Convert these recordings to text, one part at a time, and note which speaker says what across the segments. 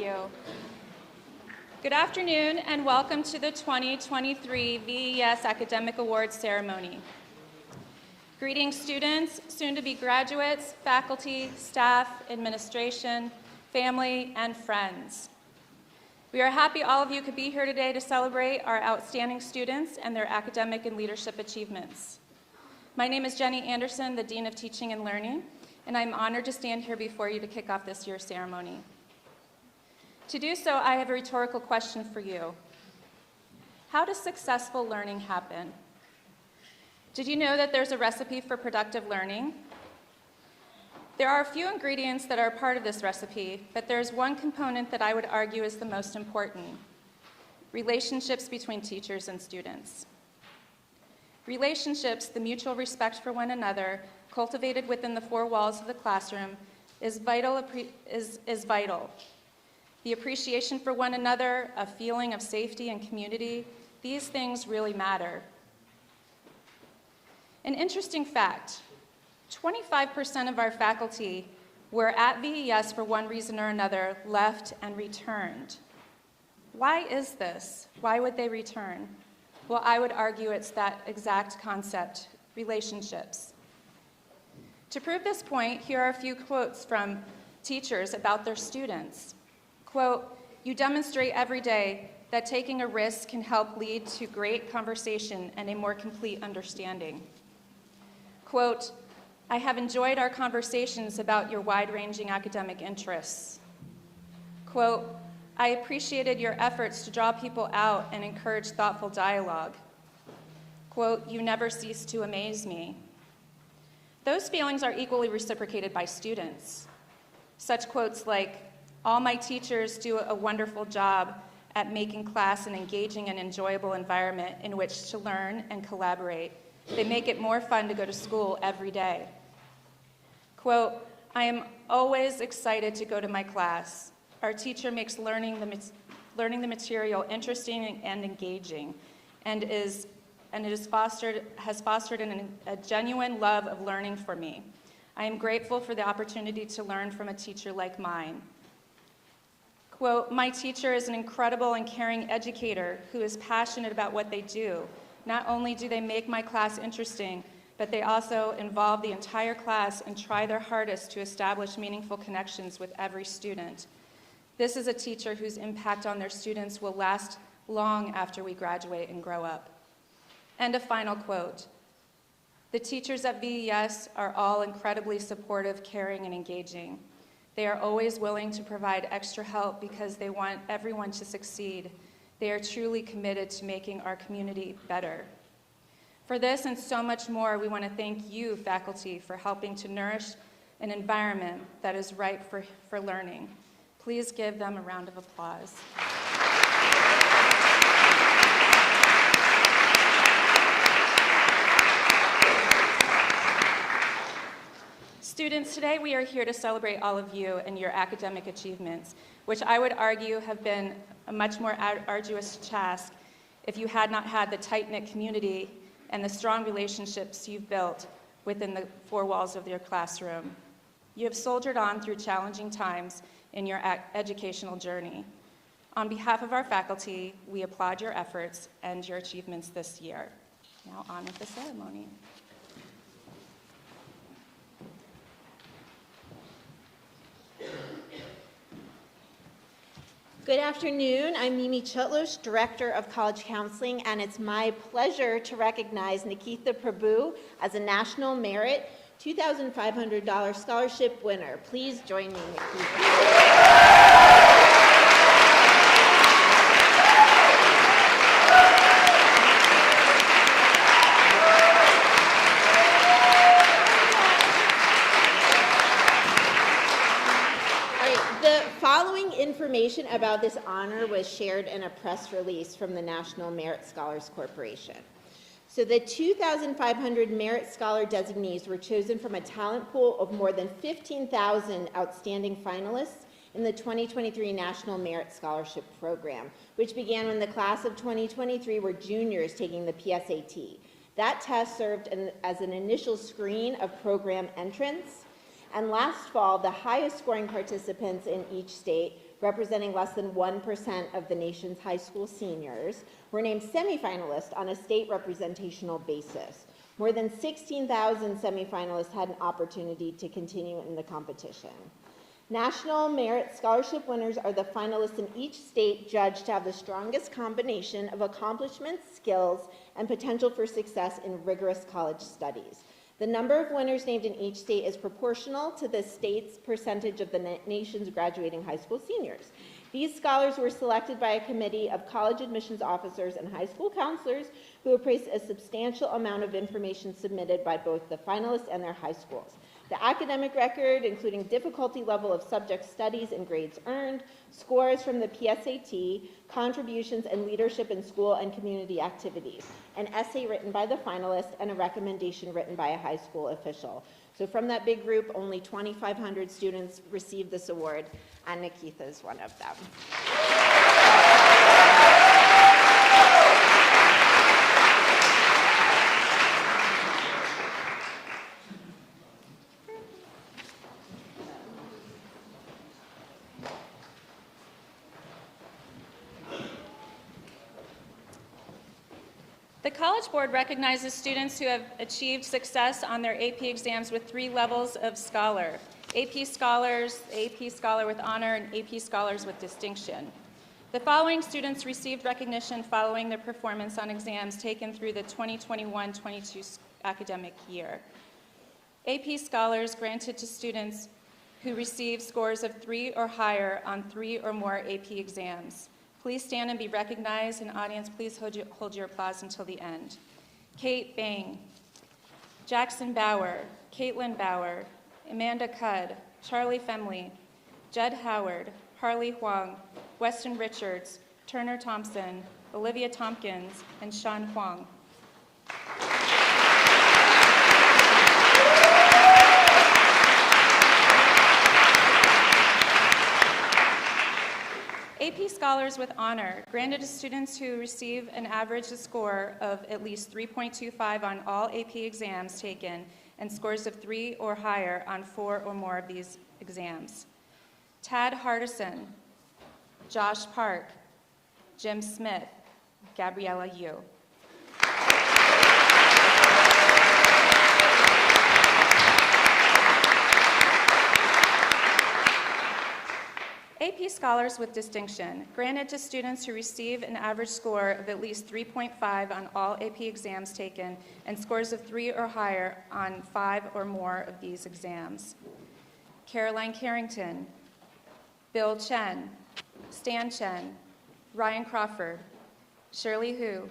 Speaker 1: you. Good afternoon and welcome to the 2023 VES Academic Awards ceremony. Greetings students, soon-to-be graduates, faculty, staff, administration, family, and friends. We are happy all of you could be here today to celebrate our outstanding students and their academic and leadership achievements. My name is Jenny Anderson, the Dean of Teaching and Learning, and I'm honored to stand here before you to kick off this year's ceremony. To do so, I have a rhetorical question for you. How does successful learning happen? Did you know that there's a recipe for productive learning? There are a few ingredients that are part of this recipe, but there's one component that I would argue is the most important: relationships between teachers and students. Relationships, the mutual respect for one another, cultivated within the four walls of the classroom, is vital. The appreciation for one another, a feeling of safety and community, these things really matter. An interesting fact, 25% of our faculty were at VES for one reason or another, left and returned. Why is this? Why would they return? Well, I would argue it's that exact concept, relationships. To prove this point, here are a few quotes from teachers about their students. Quote, "You demonstrate every day that taking a risk can help lead to great conversation and a more complete understanding." Quote, "I have enjoyed our conversations about your wide-ranging academic interests." Quote, "I appreciated your efforts to draw people out and encourage thoughtful dialogue." Quote, "You never cease to amaze me." Those feelings are equally reciprocated by students. Such quotes like, "All my teachers do a wonderful job at making class an engaging and enjoyable environment in which to learn and collaborate. They make it more fun to go to school every day." Quote, "I am always excited to go to my class. Our teacher makes learning the material interesting and engaging, and has fostered a genuine love of learning for me. I am grateful for the opportunity to learn from a teacher like mine." Quote, "My teacher is an incredible and caring educator who is passionate about what they do. Not only do they make my class interesting, but they also involve the entire class and try their hardest to establish meaningful connections with every student. This is a teacher whose impact on their students will last long after we graduate and grow up." And a final quote, "The teachers at VES are all incredibly supportive, caring, and engaging. They are always willing to provide extra help because they want everyone to succeed. They are truly committed to making our community better." For this and so much more, we want to thank you, faculty, for helping to nourish an environment that is ripe for learning. Please give them a round of applause. Students, today we are here to celebrate all of you and your academic achievements, which I would argue have been a much more arduous task if you had not had the tight-knit community and the strong relationships you've built within the four walls of your classroom. You have soldiered on through challenging times in your educational journey. On behalf of our faculty, we applaud your efforts and your achievements this year. Now on with the ceremony.
Speaker 2: Good afternoon. I'm Mimi Chutlush, Director of College Counseling, and it's my pleasure to recognize Nikita Prabhu as a National Merit $2,500 scholarship winner. Please join me, Nikita. Information about this honor was shared in a press release from the National Merit Scholars Corporation. So the 2,500 Merit Scholar designees were chosen from a talent pool of more than 15,000 outstanding finalists in the 2023 National Merit Scholarship Program, which began when the class of 2023 were juniors taking the PSAT. That test served as an initial screen of program entrants. And last fall, the highest scoring participants in each state representing less than 1% of the nation's high school seniors, were named semifinalists on a state representational basis. More than 16,000 semifinalists had an opportunity to continue in the competition. National Merit Scholarship winners are the finalists in each state judged to have the strongest combination of accomplishments, skills, and potential for success in rigorous college studies. The number of winners named in each state is proportional to the state's percentage of the nation's graduating high school seniors. These scholars were selected by a committee of college admissions officers and high school counselors who appraised a substantial amount of information submitted by both the finalists and their high schools. The academic record, including difficulty level of subject studies and grades earned, scores from the PSAT, contributions and leadership in school and community activities, an essay written by the finalists, and a recommendation written by a high school official. So from that big group, only 2,500 students received this award, and Nikitha is one of them.
Speaker 1: The College Board recognizes students who have achieved success on their AP exams with 3 levels of scholar: AP Scholars, AP Scholar with Honor, and AP Scholars with Distinction. The following students received recognition following their performance on exams taken through the 2021-22 academic year. AP Scholars granted to students who received scores of 3 or higher on 3 or more AP exams. Please stand and be recognized, and audience, please hold your applause until the end. Kate Bang, Jackson Bauer, Caitlin Bauer, Amanda Cudd, Charlie Femley, Judd Howard, Harley Huang, Weston Richards, Turner Thompson, Olivia Tompkins, and Sean Huang. AP Scholars with Honor, granted to students who receive an average score of at least 3.25 on all AP exams taken and scores of 3 or higher on 4 or more of these exams. Tad Hardison, Josh Park, Jim Smith, Gabriella Yu. AP Scholars with Distinction, granted to students who receive an average score of at least 3.5 on all AP exams taken and scores of 3 or higher on 5 or more of these exams. Caroline Carrington, Bill Chen, Stan Chen, Ryan Crawford, Shirley Hu,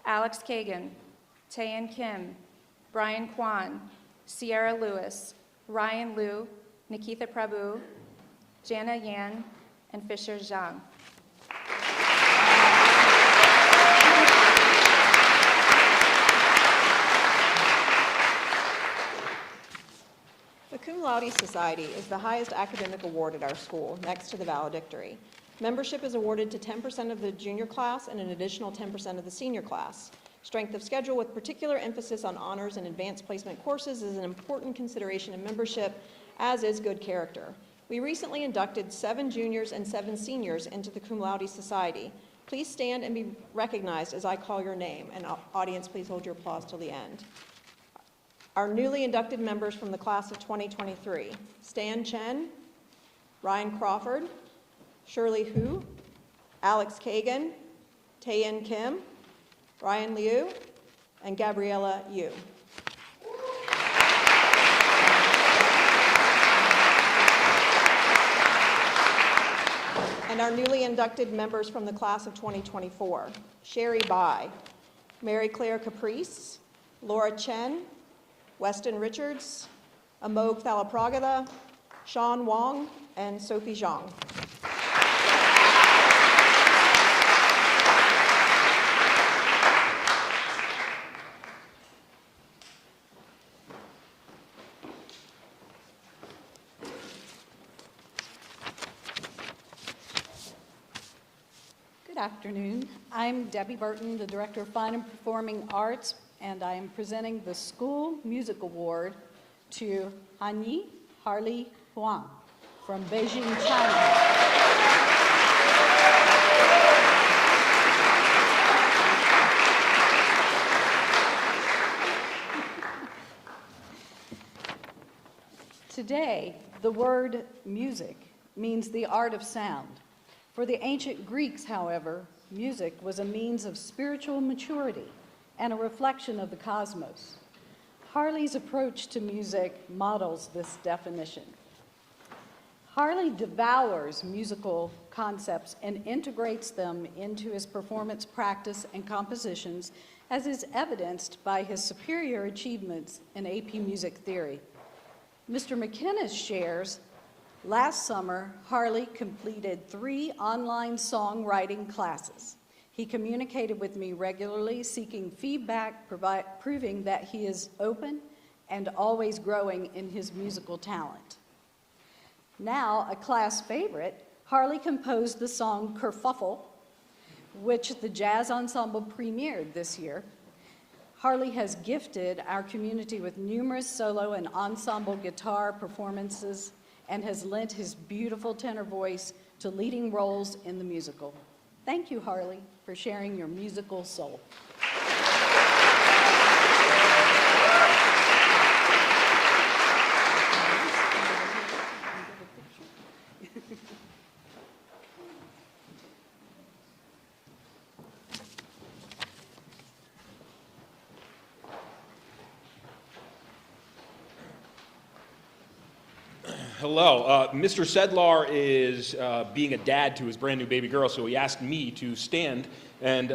Speaker 1: Alex Kagan, Taeyeon Kim, Brian Kwan, Sierra Lewis, Ryan Liu, Nikitha Prabhu, Jana Yan, and Fisher Zhang.
Speaker 3: The Cum Laude Society is the highest academic award at our school, next to the valedictory. Membership is awarded to 10% of the junior class and an additional 10% of the senior class. Strength of schedule with particular emphasis on honors and advanced placement courses is an important consideration in membership, as is good character. We recently inducted 7 juniors and 7 seniors into the Cum Laude Society. Please stand and be recognized as I call your name, and audience, please hold your applause till the end. Our newly inducted members from the class of 2023, Stan Chen, Ryan Crawford, Shirley Hu, Alex Kagan, Taeyeon Kim, Ryan Liu, and Gabriella Yu. And our newly inducted members from the class of 2024, Sherry Bai, Mary Claire Caprice, Laura Chen, Weston Richards, Amog Thalapragada, Sean Wong, and Sophie Zhang.
Speaker 4: Good afternoon. I'm Debbie Burton, the Director of Fine and Performing Arts, and I am presenting the School Music Award to Hanyi Harley Huang from Beijing, China. Today, the word music means the art of sound. For the ancient Greeks, however, music was a means of spiritual maturity and a reflection of the cosmos. Harley's approach to music models this definition. Harley devours musical concepts and integrates them into his performance practice and compositions, as is evidenced by his superior achievements in AP Music Theory. Mr. McKenna shares, last summer, Harley completed 3 online songwriting classes. He communicated with me regularly, seeking feedback, proving that he is open and always growing in his musical talent. Now, a class favorite, Harley composed the song Kerfuffle, which the Jazz Ensemble premiered this year. Harley has gifted our community with numerous solo and ensemble guitar performances and has lent his beautiful tenor voice to leading roles in the musical. Thank you, Harley, for sharing your musical soul.
Speaker 5: Hello. Mr. Sedlar is being a dad to his brand new baby girl, so he asked me to stand and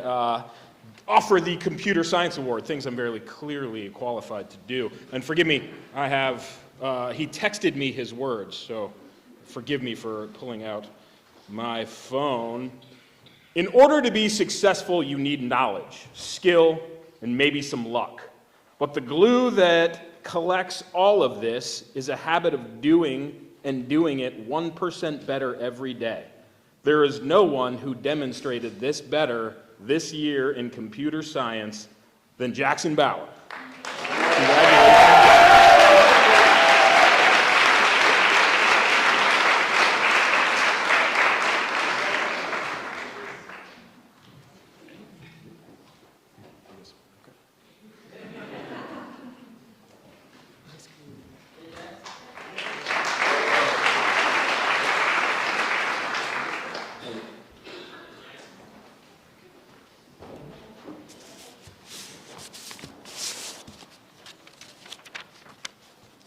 Speaker 5: offer the Computer Science Award, things I'm very clearly qualified to do. And forgive me, he texted me his words, so forgive me for pulling out my phone. In order to be successful, you need knowledge, skill, and maybe some luck. But the glue that collects all of this is a habit of doing and doing it 1% better every day. There is no one who demonstrated this better this year in computer science than Jackson Bauer. Congratulations.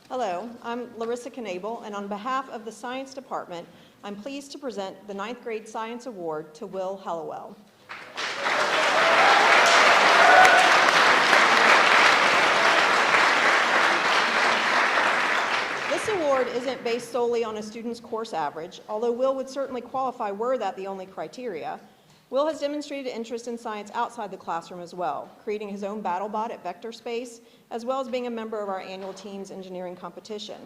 Speaker 3: Hello, I'm Larissa Knabel, and on behalf of the Science Department, I'm pleased to present the 9th grade Science Award to Will Hallowell. This award isn't based solely on a student's course average, although Will would certainly qualify were that the only criteria. Will has demonstrated interest in science outside the classroom as well, creating his own BattleBot at Vector Space, as well as being a member of our annual Teams Engineering competition.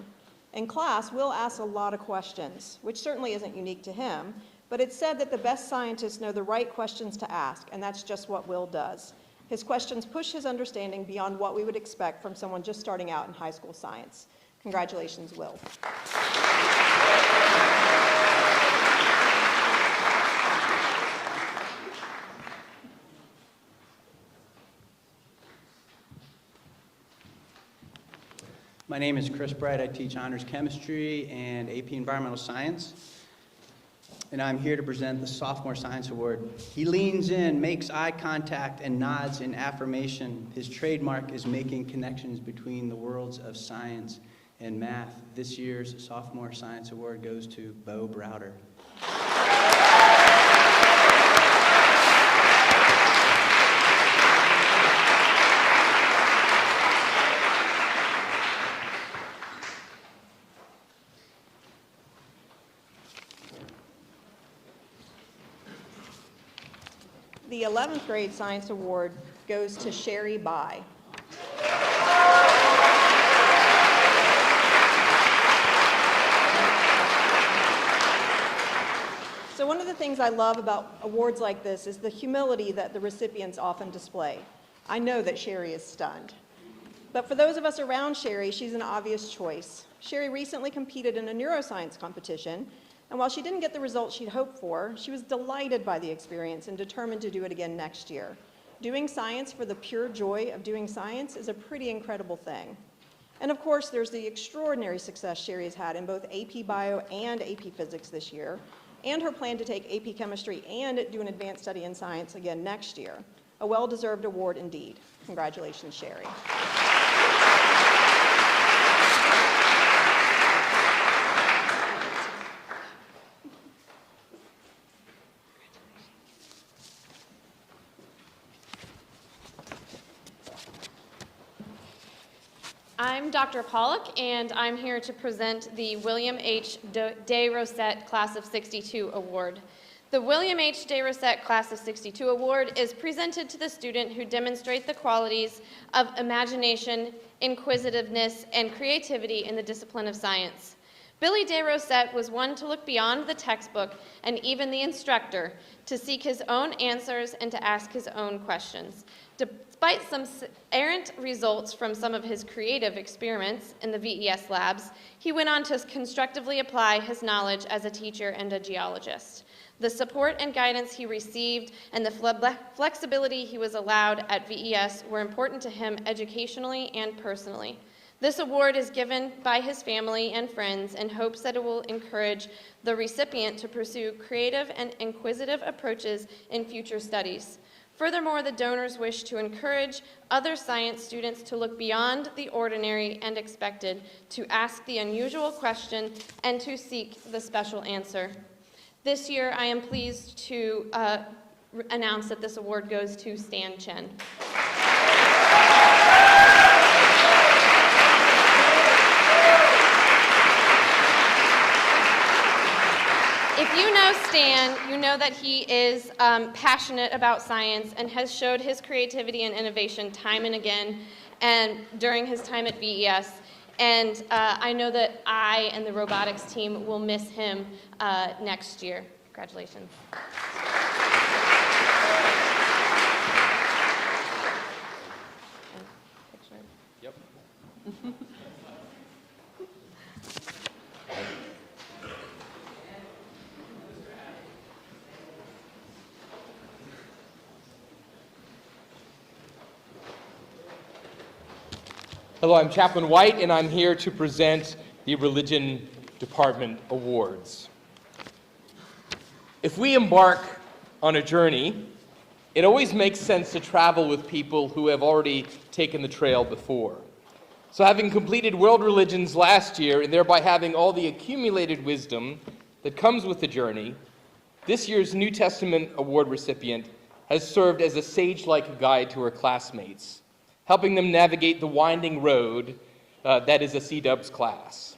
Speaker 3: In class, Will asks a lot of questions, which certainly isn't unique to him, but it's said that the best scientists know the right questions to ask, and that's just what Will does. His questions push his understanding beyond what we would expect from someone just starting out in high school science. Congratulations, Will.
Speaker 6: My name is Chris Bright. I teach honors chemistry and AP environmental science. And I'm here to present the Sophomore Science Award. He leans in, makes eye contact, and nods in affirmation. His trademark is making connections between the worlds of science and math. This year's Sophomore Science Award goes to Bo Browder.
Speaker 3: The 11th grade Science Award goes to Sherry Bai. So one of the things I love about awards like this is the humility that the recipients often display. I know that Sherry is stunned. But for those of us around Sherry, she's an obvious choice. Sherry recently competed in a neuroscience competition, and while she didn't get the results she'd hoped for, she was delighted by the experience and determined to do it again next year. Doing science for the pure joy of doing science is a pretty incredible thing. And of course, there's the extraordinary success Sherry has had in both AP Bio and AP Physics this year, and her plan to take AP Chemistry and do an advanced study in science again next year. A well-deserved award indeed. Congratulations, Sherry.
Speaker 7: I'm Dr. Pollock, and I'm here to present the William H. de Rosette Class of 62 Award. The William H. de Rosette Class of 62 Award is presented to the student who demonstrate the qualities of imagination, inquisitiveness, and creativity in the discipline of science. Billy de Rosette was one to look beyond the textbook and even the instructor to seek his own answers and to ask his own questions. Despite some errant results from some of his creative experiments in the VES labs, he went on to constructively apply his knowledge as a teacher and a geologist. The support and guidance he received and the flexibility he was allowed at VES were important to him educationally and personally. This award is given by his family and friends in hopes that it will encourage the recipient to pursue creative and inquisitive approaches in future studies. Furthermore, the donors wish to encourage other science students to look beyond the ordinary and expected, to ask the unusual question, and to seek the special answer. This year, I am pleased to announce that this award goes to Stan Chen. If you know Stan, you know that he is passionate about science and has showed his creativity and innovation time and again and during his time at VES. And I know that I and the robotics team will miss him next year. Congratulations.
Speaker 5: Yep.
Speaker 8: Hello, I'm Chaplain White, and I'm here to present the Religion Department Awards. If we embark on a journey, it always makes sense to travel with people who have already taken the trail before. So having completed world religions last year, and thereby having all the accumulated wisdom that comes with the journey, this year's New Testament Award recipient has served as a sage-like guide to her classmates, helping them navigate the winding road that is a C-Dubs class.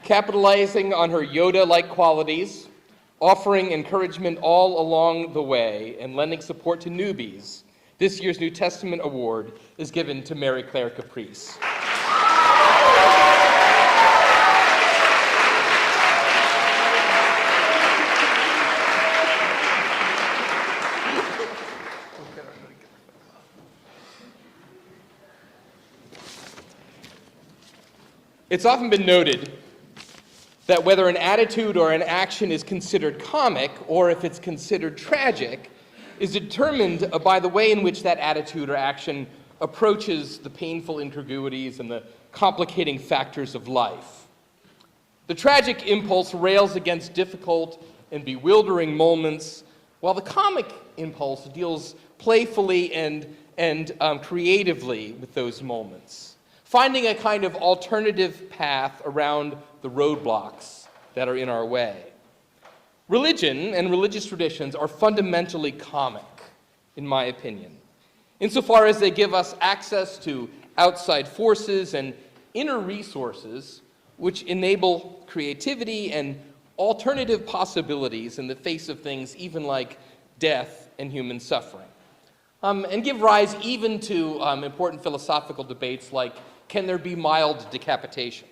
Speaker 8: Capitalizing on her Yoda-like qualities, offering encouragement all along the way, and lending support to newbies, this year's New Testament Award is given to Mary Claire Caprice. It's often been noted that whether an attitude or an action is considered comic, or if it's considered tragic, is determined by the way in which that attitude or action approaches the painful incongruities and the complicating factors of life. The tragic impulse rails against difficult and bewildering moments, while the comic impulse deals playfully and creatively with those moments, finding a kind of alternative path around the roadblocks that are in our way. Religion and religious traditions are fundamentally comic, in my opinion, insofar as they give us access to outside forces and inner resources which enable creativity and alternative possibilities in the face of things even like death and human suffering, and give rise even to important philosophical debates like, can there be mild decapitation?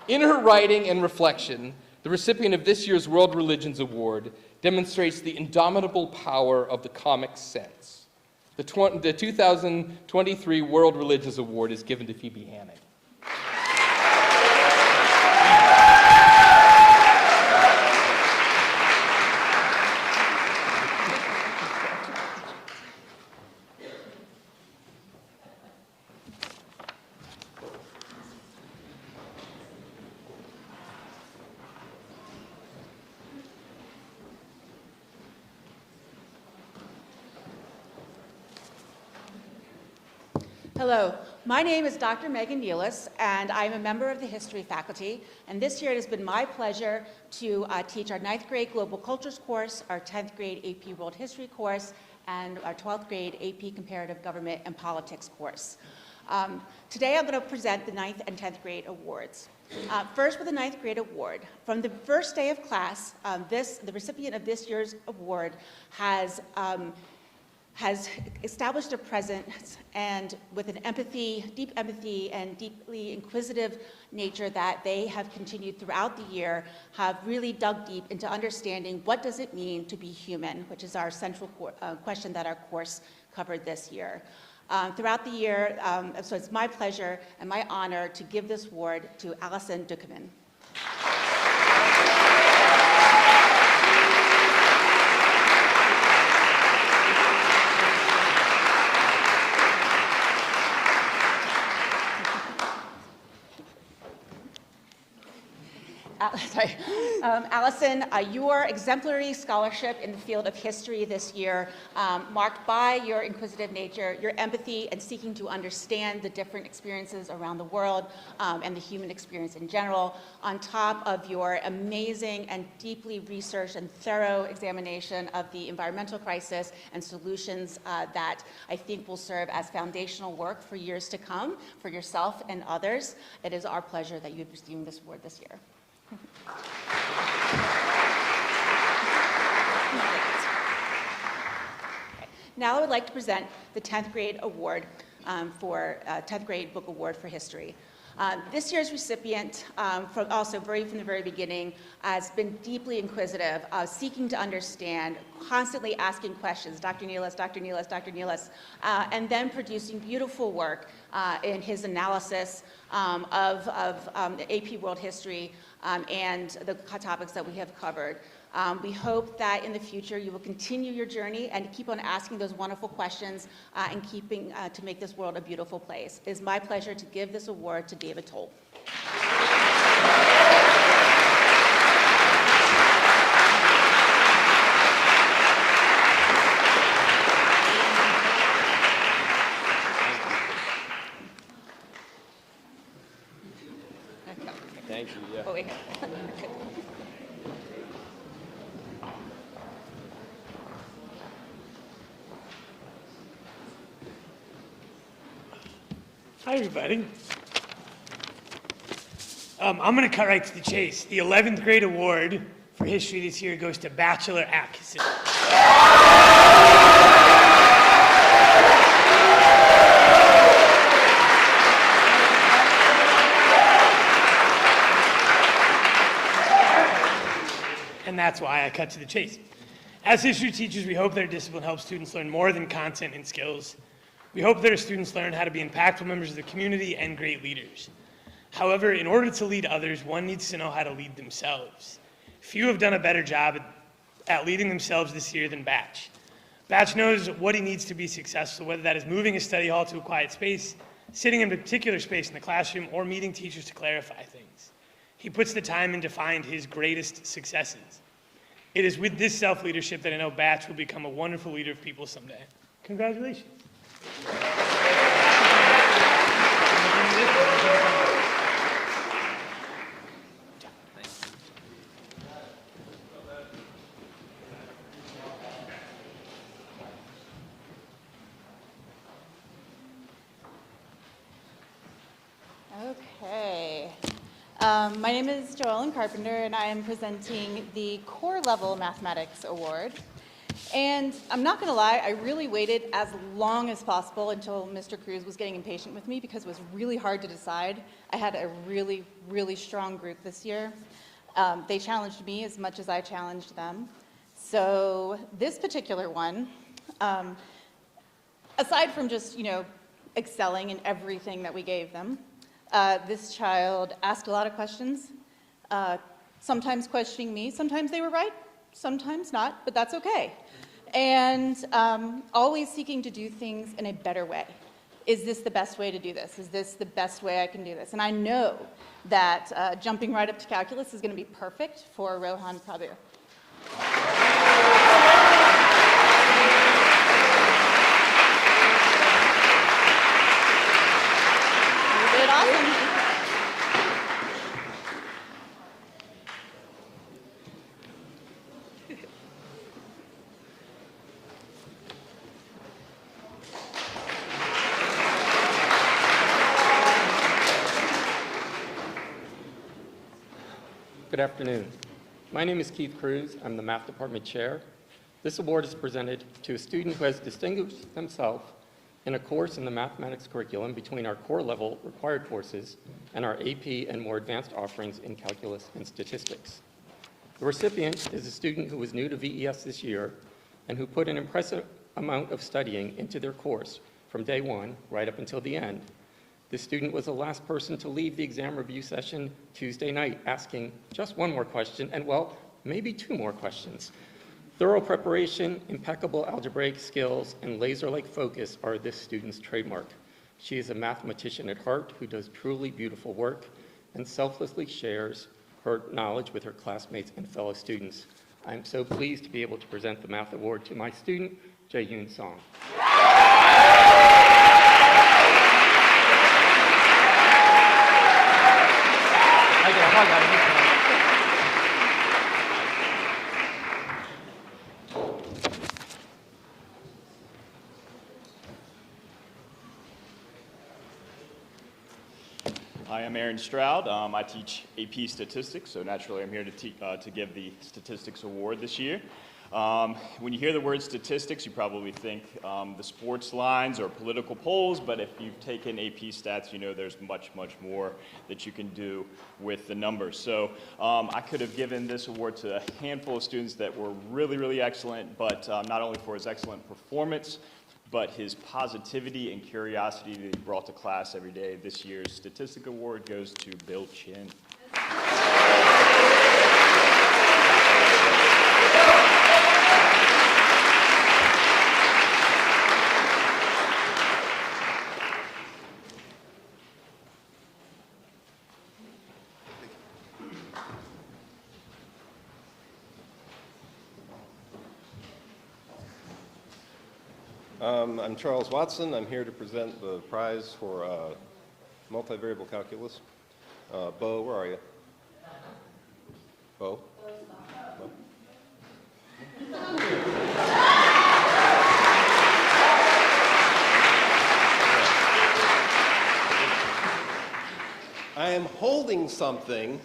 Speaker 8: In her writing and reflection, the recipient of this year's World Religions Award demonstrates the indomitable power of the comic sense. The 2023 World Religious Award is given to Phoebe Hanning.
Speaker 9: Hello, my name is Dr. Megan Nealis, and I'm a member of the history faculty. And this year it has been my pleasure to teach our 9th grade Global Cultures course, our 10th grade AP World History course, and our 12th grade AP Comparative Government and Politics course. Today I'm going to present the 9th and 10th grade awards. First with the 9th grade award. From the first day of class, the recipient of this year's award has established a presence and with an empathy, deep empathy and deeply inquisitive nature that they have continued throughout the year, have really dug deep into understanding what does it mean to be human, which is our central question that our course covered this year. Throughout the year, so it's my pleasure and my honor to give this award to Alison Dukeman. Allison, your exemplary scholarship in the field of history this year, marked by your inquisitive nature, your empathy, and seeking to understand the different experiences around the world and the human experience in general, on top of your amazing and deeply researched and thorough examination of the environmental crisis and solutions that I think will serve as foundational work for years to come for yourself and others. It is our pleasure that you've received this award this year. Now I would like to present the 10th grade award for 10th grade book award for history. This year's recipient, from the very beginning, has been deeply inquisitive, seeking to understand, constantly asking questions, Dr. Nealis, Dr. Nealis, Dr. Nealis, and then producing beautiful work in his analysis of AP World History and the topics that we have covered. We hope that in the future you will continue your journey and keep on asking those wonderful questions and keeping to make this world a beautiful place. It is my pleasure to give this award to David Toll.
Speaker 8: Thank you. Yeah.
Speaker 9: Oh, wait.
Speaker 10: Hi, everybody. I'm going to cut right to the chase. The 11th grade award for history this year goes to Bachelor Atkinson. And that's why I cut to the chase. As history teachers, we hope that our discipline helps students learn more than content and skills. We hope that our students learn how to be impactful members of the community and great leaders. However, in order to lead others, one needs to know how to lead themselves. Few have done a better job at leading themselves this year than Batch. Batch knows what he needs to be successful, whether that is moving his study hall to a quiet space, sitting in a particular space in the classroom, or meeting teachers to clarify things. He puts the time in to find his greatest successes. It is with this self-leadership that I know Batch will become a wonderful leader of people someday. Congratulations.
Speaker 9: Okay. My name is Joellen Carpenter, and I am presenting the Core Level Mathematics Award. And I'm not going to lie, I really waited as long as possible until Mr. Cruz was getting impatient with me because it was really hard to decide. I had a really, really strong group this year. They challenged me as much as I challenged them. So this particular one, aside from just, excelling in everything that we gave them, this child asked a lot of questions, sometimes questioning me. Sometimes they were right, sometimes not, but that's okay. And always seeking to do things in a better way. Is this the best way to do this? Is this the best way I can do this? And I know that jumping right up to calculus is going to be perfect for Rohan Prabhu. You did awesome.
Speaker 11: Good afternoon. My name is Keith Cruz. I'm the Math Department Chair. This award is presented to a student who has distinguished themselves in a course in the mathematics curriculum between our core level required courses and our AP and more advanced offerings in calculus and statistics. The recipient is a student who was new to VES this year and who put an impressive amount of studying into their course from day one right up until the end. This student was the last person to leave the exam review session Tuesday night asking just one more question and, well, maybe two more questions. Thorough preparation, impeccable algebraic skills, and laser-like focus are this student's trademark. She is a mathematician at heart who does truly beautiful work and selflessly shares her knowledge with her classmates and fellow students. I'm so pleased to be able to present the Math Award to my student, Jae-Yoon Song. I get a hug out of this one.
Speaker 12: Hi, I'm Aaron Stroud. I teach AP Statistics, so naturally I'm here to give the Statistics Award this year. When you hear the word statistics, you probably think the sports lines or political polls, but if you've taken AP Stats, you know there's much, much more that you can do with the numbers. So I could have given this award to a handful of students that were really, really excellent, but not only for his excellent performance, but his positivity and curiosity that he brought to class every day. This year's Statistics Award goes to Bill Chin.
Speaker 13: I'm Charles Watson. I'm here to present the prize for multivariable calculus. Bo, where are you? Bo? Bo? I am holding something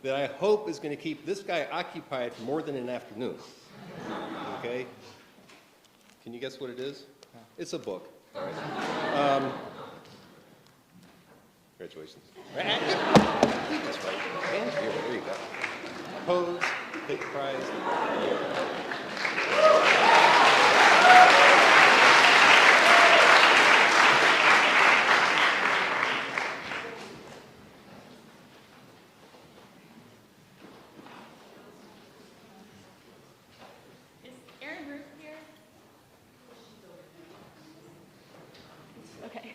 Speaker 13: that I hope is going to keep this guy occupied for more than an afternoon. Okay? Can you guess what it is? It's a book. All right. Congratulations. That's right. And here, there you go. Pose, take the prize.
Speaker 7: Is Erin Ruth here? Okay.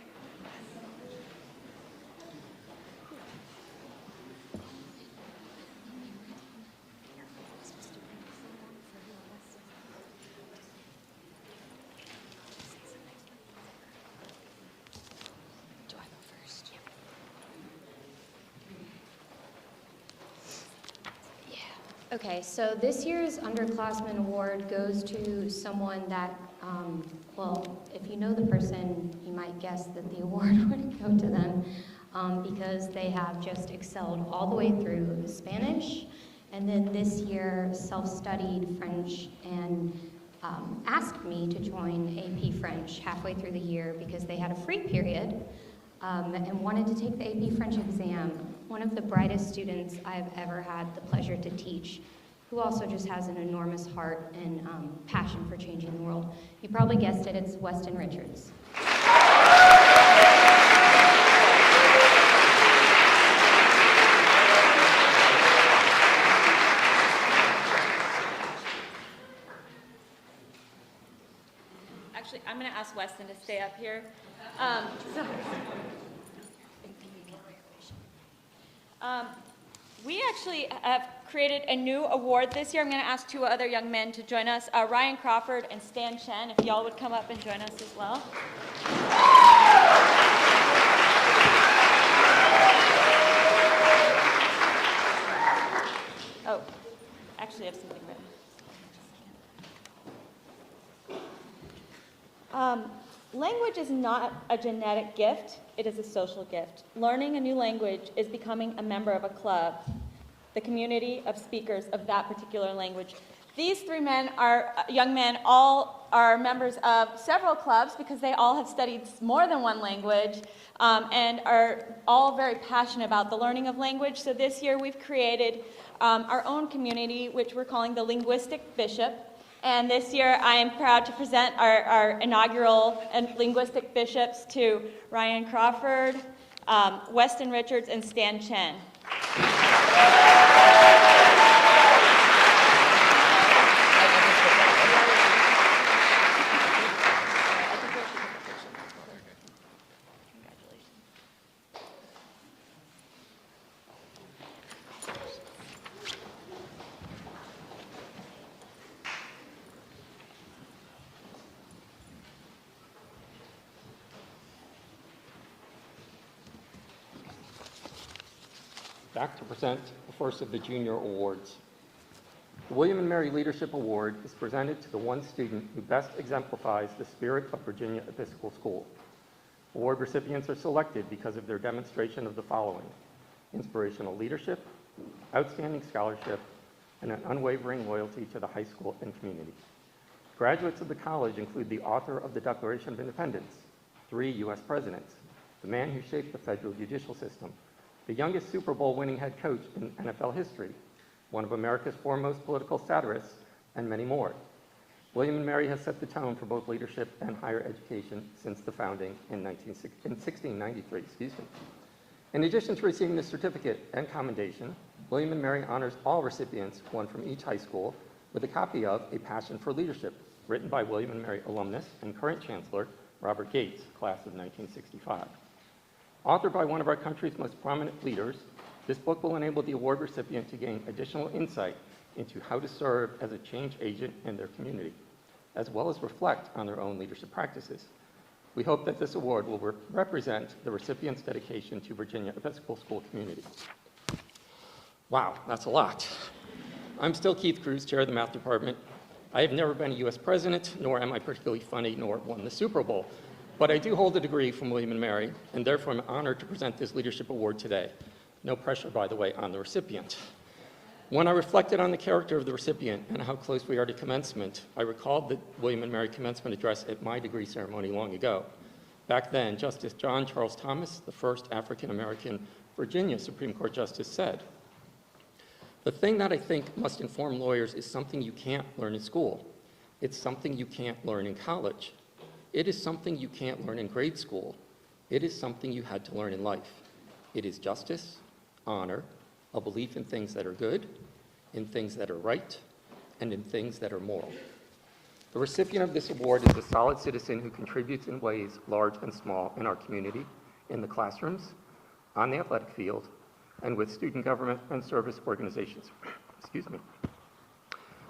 Speaker 14: Okay, so this year's Underclassmen Award goes to someone that, well, if you know the person, you might guess that the award would go to them because they have just excelled all the way through Spanish, and then this year self-studied French and asked me to join AP French halfway through the year because they had a free period and wanted to take the AP French exam. One of the brightest students I've ever had the pleasure to teach. who also just has an enormous heart and passion for changing the world. You probably guessed it, it's Weston Richards.
Speaker 15: Actually, I'm going to ask Weston to stay up here. We actually have created a new award this year. I'm going to ask two other young men to join us, Ryan Crawford and Stan Chen, if y'all would come up and join us as well. Oh, actually, I have something written. Language is not a genetic gift, it is a social gift. Learning a new language is becoming a member of a club, the community of speakers of that particular language. These three men are young men, all are members of several clubs because they all have studied more than one language and are all very passionate about the learning of language. So this year we've created our own community, which we're calling the Linguistic Bishop. And this year, I am proud to present our inaugural linguistic bishops to Ryan Crawford, Weston Richards, and Stan Chen.
Speaker 11: Back to present the first of the junior awards. The William & Mary Leadership Award is presented to the one student who best exemplifies the spirit of Virginia Episcopal School. Award recipients are selected because of their demonstration of the following: inspirational leadership, outstanding scholarship, and an unwavering loyalty to the high school and community. Graduates of the college include the author of the Declaration of Independence, 3 U.S. presidents, the man who shaped the federal judicial system, the youngest Super Bowl winning head coach in NFL history, one of America's foremost political satirists, and many more. William & Mary has set the tone for both leadership and higher education since the founding in 1693. In addition to receiving the certificate and commendation, William & Mary honors all recipients, one from each high school, with a copy of A Passion for Leadership, written by William & Mary alumnus and current Chancellor Robert Gates, class of 1965. Authored by one of our country's most prominent leaders, this book will enable the award recipient to gain additional insight into how to serve as a change agent in their community, as well as reflect on their own leadership practices. We hope that this award will represent the recipient's dedication to Virginia Episcopal School community. Wow, that's a lot. I'm still Keith Cruz, chair of the math department. I have never been a US president, nor am I particularly funny, nor won the Super Bowl. But I do hold a degree from William & Mary, and therefore I'm honored to present this leadership award today. No pressure, by the way, on the recipient. When I reflected on the character of the recipient and how close we are to commencement, I recalled the William & Mary commencement address at my degree ceremony long ago. Back then, Justice John Charles Thomas, the first African-American Virginia Supreme Court justice, said, "The thing that I think must inform lawyers is something you can't learn in school. It's something you can't learn in college. It is something you can't learn in grade school. It is something you had to learn in life. It is justice, honor, a belief in things that are good, in things that are right, and in things that are moral." The recipient of this award is a solid citizen who contributes in ways large and small in our community, in the classrooms, on the athletic field, and with student government and service organizations. Excuse me.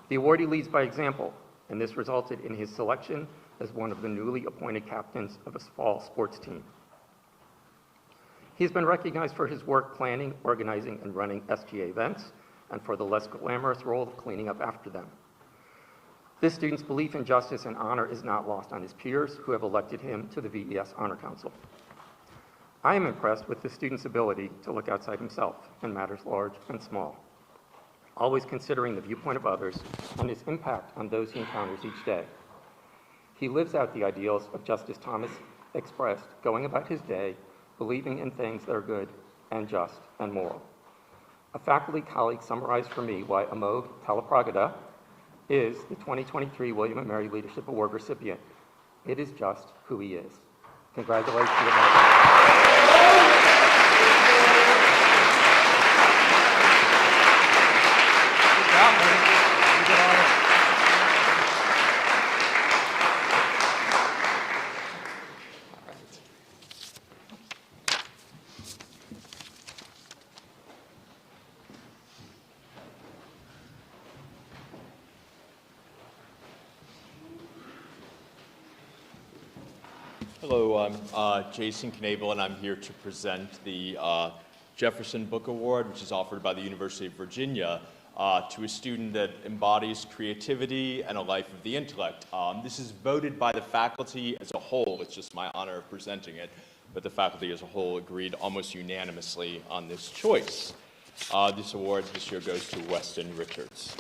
Speaker 11: The awardee leads by example, and this resulted in his selection as one of the newly appointed captains of a fall sports team. He's been recognized for his work planning, organizing, and running SGA events, and for the less glamorous role of cleaning up after them. This student's belief in justice and honor is not lost on his peers, who have elected him to the VES Honor Council. I am impressed with this student's ability to look outside himself in matters large and small, always considering the viewpoint of others and his impact on those he encounters each day. He lives out the ideals of Justice Thomas expressed, going about his day, believing in things that are good and just and moral. A faculty colleague summarized for me why Amog Talapragada is the 2023 William & Mary Leadership Award recipient. It is just who he is. Congratulations, Amog.
Speaker 12: Hello, I'm Jason Knable, and I'm here to present the Jefferson Book Award, which is offered by the University of Virginia to a student that embodies creativity and a life of the intellect. This is voted by the faculty as a whole. It's just my honor of presenting it, but the faculty as a whole agreed almost unanimously on this choice. This award this year goes to Weston Richards.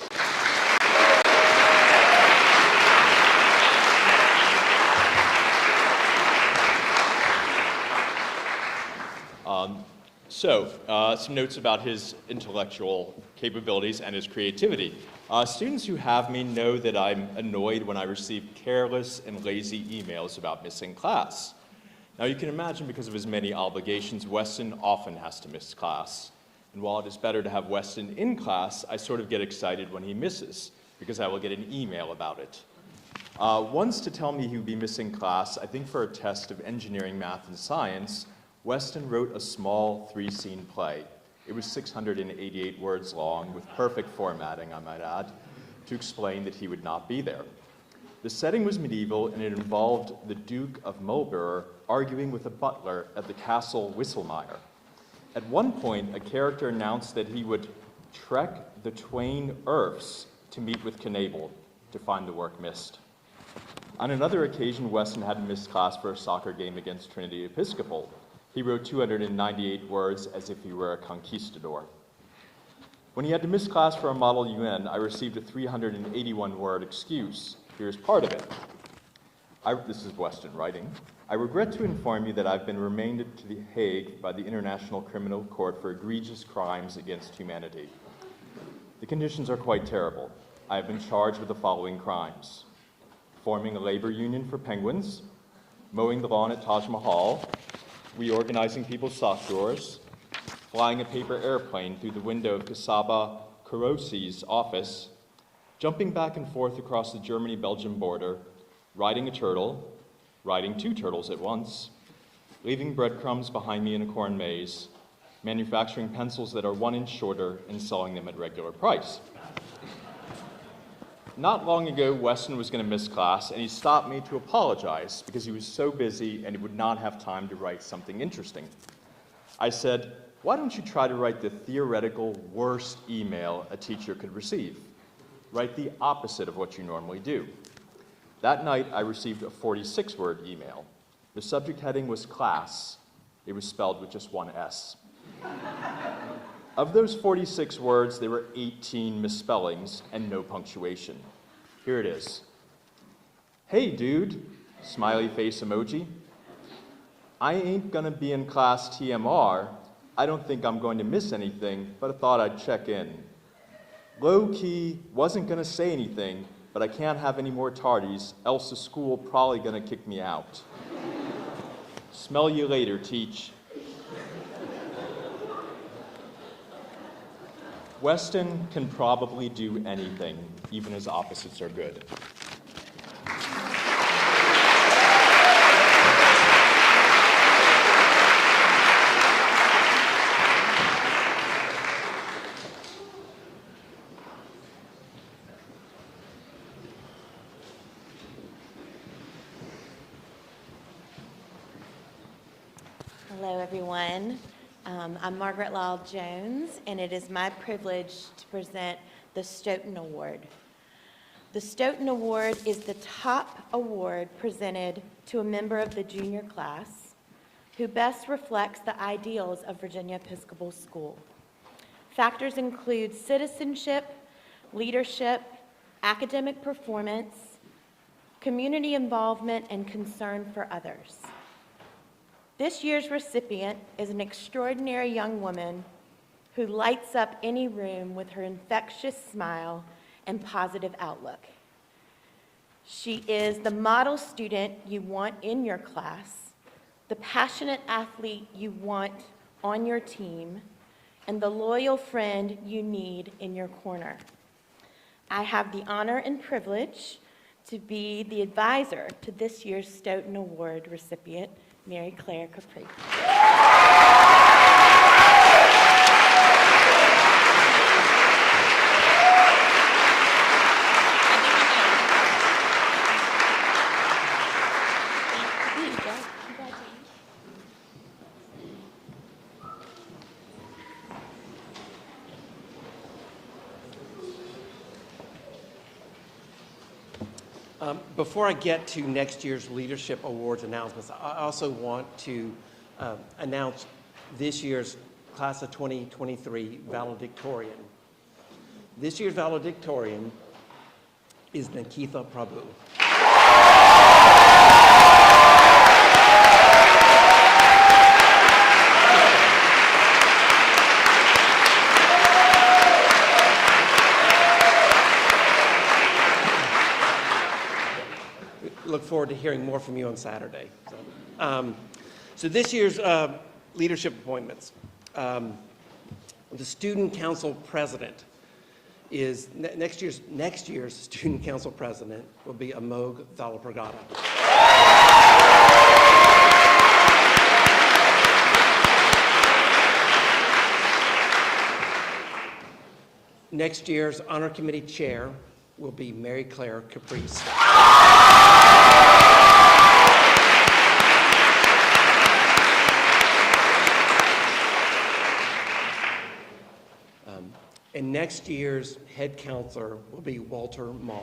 Speaker 12: Some notes about his intellectual capabilities and his creativity. Students who have me know that I'm annoyed when I receive careless and lazy emails about missing class. Now you can imagine, because of his many obligations, Weston often has to miss class. And while it is better to have Weston in class, I sort of get excited when he misses, because I will get an email about it. Once to tell me he would be missing class, I think for a test of engineering, math, and science, Weston wrote a small 3-scene play. It was 688 words long, with perfect formatting, I might add, to explain that he would not be there. The setting was medieval, and it involved the Duke of Marlborough arguing with a butler at the castle Whistlemire. At one point, a character announced that he would trek the twain earths to meet with Knable to find the work missed. On another occasion, Weston had to miss class for a soccer game against Trinity Episcopal. He wrote 298 words as if he were a conquistador. When he had to miss class for a Model UN, I received a 381-word excuse. Here's part of it. This is Weston writing. I regret to inform you that I've been remanded to The Hague by the International Criminal Court for egregious crimes against humanity. The conditions are quite terrible. I have been charged with the following crimes: forming a labor union for penguins, mowing the lawn at Taj Mahal, reorganizing people's sock drawers, flying a paper airplane through the window of Kasaba Karosi's office, jumping back and forth across the Germany-Belgium border, riding a turtle, riding 2 turtles at once, leaving breadcrumbs behind me in a corn maze, manufacturing pencils that are 1 inch shorter and selling them at regular price. Not long ago, Weston was going to miss class, and he stopped me to apologize because he was so busy and he would not have time to write something interesting. I said, why don't you try to write the theoretical worst email a teacher could receive? Write the opposite of what you normally do. That night, I received a 46-word email. The subject heading was class. It was spelled with just 1 S. Of those 46 words, there were 18 misspellings and no punctuation. Here it is. Hey, dude, smiley face emoji. I ain't gonna be in class TMR. I don't think I'm going to miss anything, but I thought I'd check in. Low key, wasn't gonna say anything, but I can't have any more tardies, else the school probably gonna kick me out. Smell you later, teach. Weston can probably do anything, even his opposites are good.
Speaker 16: Hello, everyone. I'm Margaret Lyle Jones, and it is my privilege to present the Stoughton Award. The Stoughton Award is the top award presented to a member of the junior class who best reflects the ideals of Virginia Episcopal School. Factors include citizenship, leadership, academic performance, community involvement, and concern for others. This year's recipient is an extraordinary young woman who lights up any room with her infectious smile and positive outlook. She is the model student you want in your class, the passionate athlete you want on your team, and the loyal friend you need in your corner. I have the honor and privilege to be the advisor to this year's Stoughton Award recipient, Mary Claire Capri.
Speaker 17: Before I get to next year's Leadership Awards announcements, I also want to announce this year's Class of 2023 valedictorian. This year's valedictorian is Nikitha Prabhu. Look forward to hearing more from you on Saturday. So this year's leadership appointments. The student council president is next year's student council president will be Amog Thalapragada. Next year's honor committee chair will be Mary Claire Caprice. And next year's head counselor will be Walter Marr.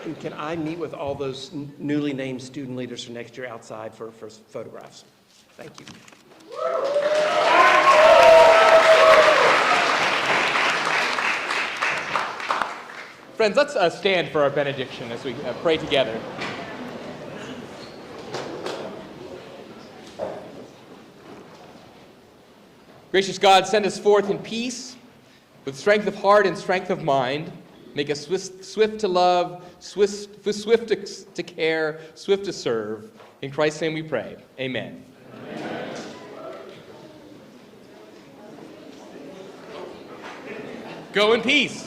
Speaker 17: And can I meet with all those newly named student leaders for next year outside for photographs? Thank you.
Speaker 8: Friends, let's stand for our benediction as we pray together. Gracious God, send us forth in peace, with strength of heart and strength of mind. Make us swift to love, swift to care, swift to serve. In Christ's name we pray. Amen. Amen. Go in peace.